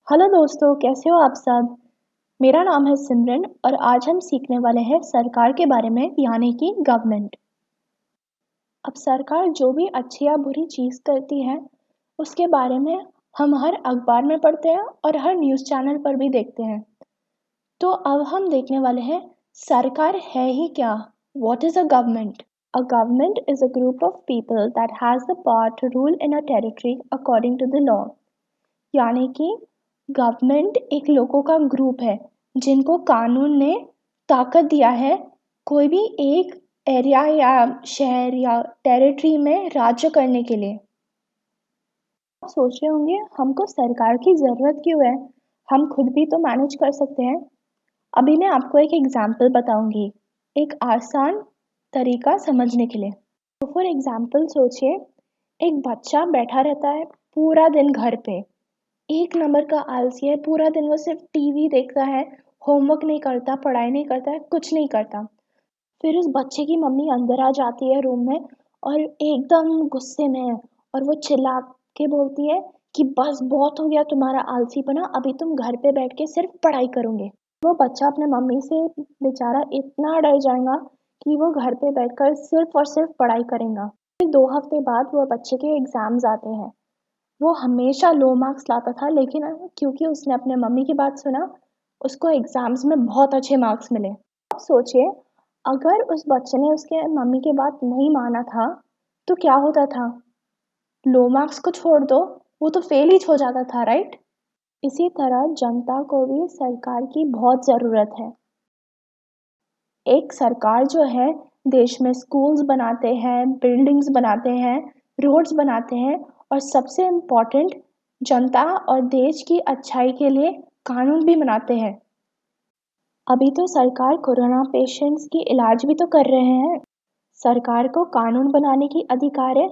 Hello दोस्तों, कैसे हो आप सब? मेरा नाम है सिमरन और आज हम सीखने वाले हैं सरकार के बारे में यानी कि गवर्नमेंट। अब सरकार जो भी अच्छी या बुरी चीज़ करती है उसके बारे में हम हर अखबार में पढ़ते हैं और हर न्यूज़ चैनल पर भी देखते हैं। तो अब हम देखने वाले हैं सरकार है ही क्या? What is a government? A government is a group of people that has the power to rule in a territory according to the law. यानी कि गवर्नमेंट एक लोगों का ग्रुप है जिनको कानून ने ताकत दिया है कोई भी एक एरिया या शहर या टेरिटरी में राज्य करने के लिए। आप सोच रहे होंगे हमको सरकार की ज़रूरत क्यों है? हम खुद भी तो मैनेज कर सकते हैं। अभी मैं आपको एक एग्जाम्पल बताऊंगी, एक आसान तरीका समझने के लिए। तो फॉर एग्जाम्पल सोचिए, एक बच्चा बैठा रहता है पूरा दिन घर पे, एक नंबर का आलसी है, पूरा दिन वो सिर्फ टीवी देखता है, होमवर्क नहीं करता, पढ़ाई नहीं करता है, कुछ नहीं करता। फिर उस बच्चे की मम्मी अंदर आ जाती है रूम में और एकदम गुस्से में है और वो चिल्ला के बोलती है कि बस बहुत हो गया तुम्हारा आलसीपना, अभी तुम घर पे बैठ के सिर्फ पढ़ाई करोगे। वो बच्चा अपने मम्मी से बेचारा इतना डर जाएगा कि वो घर पे बैठकर सिर्फ और सिर्फ पढ़ाई करेगा। फिर 2 हफ्ते बाद वो बच्चे के एग्जाम्स आते हैं। वो हमेशा लो मार्क्स लाता था लेकिन क्योंकि उसने अपने मम्मी की बात सुना, उसको एग्जाम्स में बहुत अच्छे मार्क्स मिले। अब सोचिए, अगर उस बच्चे ने उसके मम्मी की बात नहीं माना था तो क्या होता था? लो मार्क्स को छोड़ दो, वो तो फेल ही हो जाता था, राइट? इसी तरह जनता को भी सरकार की बहुत ज़रूरत है। एक सरकार जो है देश में स्कूल्स बनाते हैं, बिल्डिंग्स बनाते हैं, रोड्स बनाते हैं और सबसे इम्पोर्टेंट, जनता और देश की अच्छाई के लिए कानून भी बनाते हैं। अभी तो सरकार कोरोना पेशेंट्स की इलाज भी तो कर रहे हैं। सरकार को कानून बनाने की अधिकार है,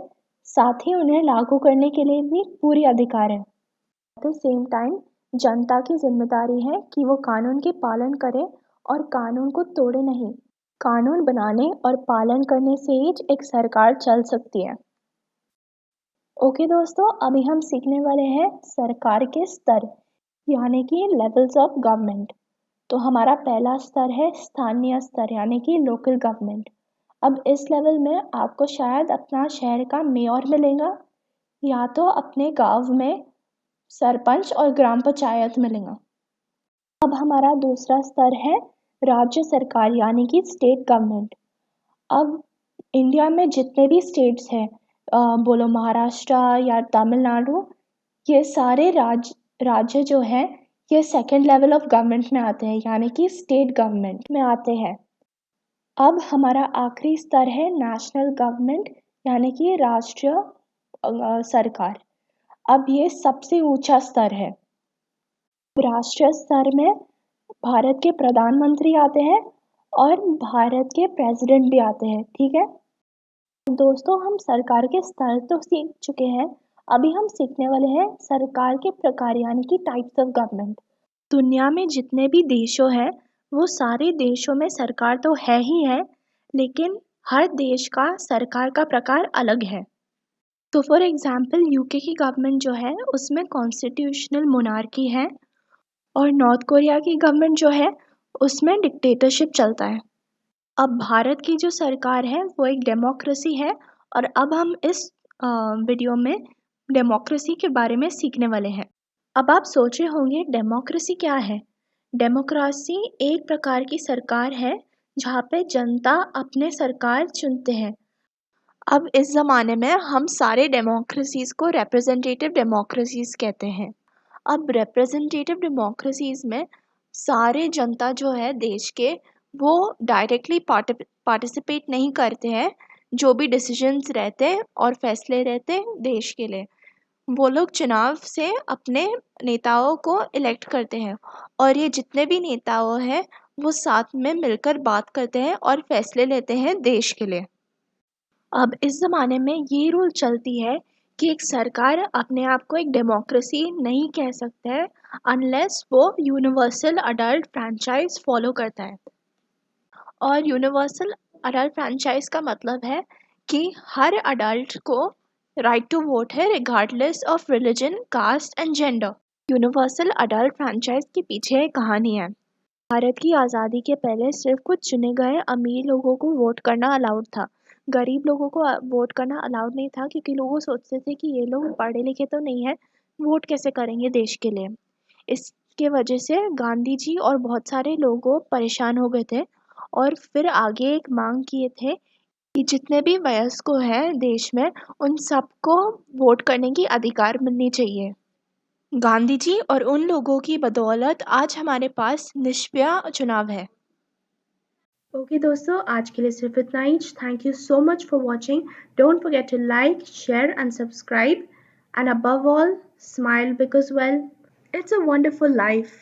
साथ ही उन्हें लागू करने के लिए भी पूरी अधिकार है। एट द सेम टाइम जनता की जिम्मेदारी है कि वो कानून के पालन करे और कानून को तोड़े नहीं। कानून बनाने और पालन करने से ही एक सरकार चल सकती है। ओके दोस्तों, अभी हम सीखने वाले हैं सरकार के स्तर यानी कि लेवल्स ऑफ गवर्नमेंट। तो हमारा पहला स्तर है स्थानीय स्तर यानी कि लोकल गवर्नमेंट। अब इस लेवल में आपको शायद अपना शहर का मेयर मिलेगा या तो अपने गांव में सरपंच और ग्राम पंचायत मिलेगा। अब हमारा दूसरा स्तर है राज्य सरकार यानी कि स्टेट गवर्नमेंट। अब इंडिया में जितने भी स्टेट्स हैं, बोलो महाराष्ट्र या तमिलनाडु, ये सारे राज्य जो हैं ये सेकंड लेवल ऑफ गवर्नमेंट में आते हैं यानी कि स्टेट गवर्नमेंट में आते हैं। अब हमारा आखिरी स्तर है नेशनल गवर्नमेंट यानी कि राष्ट्रीय सरकार। अब ये सबसे ऊंचा स्तर है। राष्ट्रीय स्तर में भारत के प्रधानमंत्री आते हैं और भारत के प्रेसिडेंट भी आते हैं, ठीक है? दोस्तों, हम सरकार के स्तर तो सीख चुके हैं। अभी हम सीखने वाले हैं सरकार के प्रकार यानी कि टाइप्स ऑफ गवर्नमेंट। दुनिया में जितने भी देशों हैं वो सारे देशों में सरकार तो है ही है, लेकिन हर देश का सरकार का प्रकार अलग है। तो फॉर एग्जांपल यूके की गवर्नमेंट जो है उसमें कॉन्स्टिट्यूशनल मोनार्की है और नॉर्थ कोरिया की गवर्नमेंट जो है उसमें डिक्टेटरशिप चलता है। अब भारत की जो सरकार है वो एक डेमोक्रेसी है और अब हम इस वीडियो में डेमोक्रेसी के बारे में सीखने वाले हैं। अब आप सोच रहे होंगे डेमोक्रेसी क्या है? डेमोक्रेसी एक प्रकार की सरकार है जहाँ पे जनता अपने सरकार चुनते हैं। अब इस ज़माने में हम सारे डेमोक्रेसीज़ को रिप्रेजेंटेटिव डेमोक्रेसीज़ कहते हैं। अब रिप्रेजेंटेटिव डेमोक्रेसीज़ में सारे जनता जो है देश के वो डायरेक्टली पार्टिसिपेट नहीं करते हैं। जो भी डिसीजंस रहते हैं और फैसले रहते हैं देश के लिए, वो लोग चुनाव से अपने नेताओं को इलेक्ट करते हैं और ये जितने भी नेताओं हैं वो साथ में मिलकर बात करते हैं और फैसले लेते हैं देश के लिए। अब इस ज़माने में ये रूल चलती है कि एक सरकार अपने आप को एक डेमोक्रेसी नहीं कह सकते हैं अनलेस वो यूनिवर्सल अडल्ट फ्रैंचाइज फॉलो करता है। और यूनिवर्सल अडल्ट फ्रैंचाइज का मतलब है कि हर अडल्ट को राइट टू वोट है regardless of religion, caste and gender. Universal adult franchise के पीछे एक कहानी है। भारत की आज़ादी के पहले सिर्फ कुछ चुने गए अमीर लोगों को वोट करना अलाउड था। गरीब लोगों को वोट करना अलाउड नहीं था क्योंकि लोग सोचते थे कि ये लोग पढ़े लिखे तो नहीं है, वोट कैसे करेंगे देश के लिए। इसके वजह से गांधी जी और बहुत सारे लोगों परेशान हो गए थे और फिर आगे एक मांग किए थे कि जितने भी वयस्क हैं देश में उन सबको वोट करने की अधिकार मिलनी चाहिए। गांधी जी और उन लोगों की बदौलत आज हमारे पास निष्पक्ष चुनाव है। ओके दोस्तों, आज के लिए सिर्फ इतना ही। Thank you so much for watching. Don't forget to like, share and subscribe, and above all, smile because well, it's a wonderful life.